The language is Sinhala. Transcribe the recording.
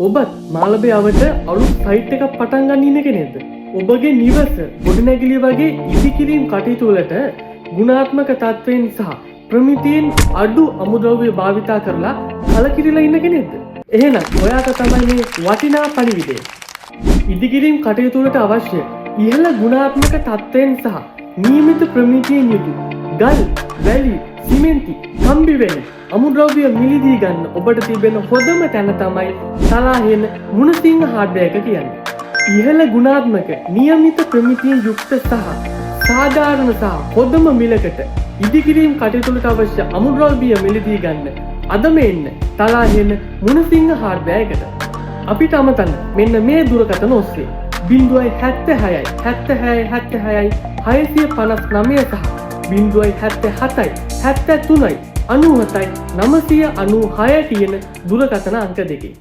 ඔබත් මාලබේ අවට අලුත් සයිට් එකක් පටන් ගන්න ඉන්න කෙනෙක්ද? ඔබගේ නිවස ගොඩනැගිලි වගේ ඉදිකිරීම් කටයුතු වලට ගුණාත්මක තත්වයෙන් සහ ප්‍රමිතියෙන් අඩු අමුද්‍රව්‍ය භාවිතා කරලා කලකිරිලා ඉන්න කෙනෙක්ද? එහෙනම් ඔයාට තමයි මේ වටිනා පණිවිඩය. ඉදිකිරීම් කටයුතු වලට අවශ්‍ය ඉහළ ගුණාත්මක තත්වයෙන් සහ නියමිත ප්‍රමිතියෙන් යුතු ගල්, වැලි, සිමෙන්ති, කම්බි වැනි අමුද්‍රව්‍ය මිලදී ගන්න ඔබට තිබෙන හොඳම තැන තමයි සලාහෙන මුණසිංහ හાર્ඩ්වෙයාර් එක කියන්නේ. ඉහළ ගුණාත්මක නියමිත ප්‍රමිතියෙන් යුක්ත සහ සාධාරණ සහ හොඳම මිලකට ඉදිකිරීම් කටයුතු වලට අවශ්‍ය අමුද්‍රව්‍ය මිලදී ගන්න අදම එන්න සලාහෙන මුණසිංහ හાર્ඩ්වෙයාර් එකට. අපිට අමතන්න මෙන්න මේ දුරකථන ඔස්සේ 076 76 76 659 සහ 077 73 97 996 කියන දුරකථන අංක දෙකේ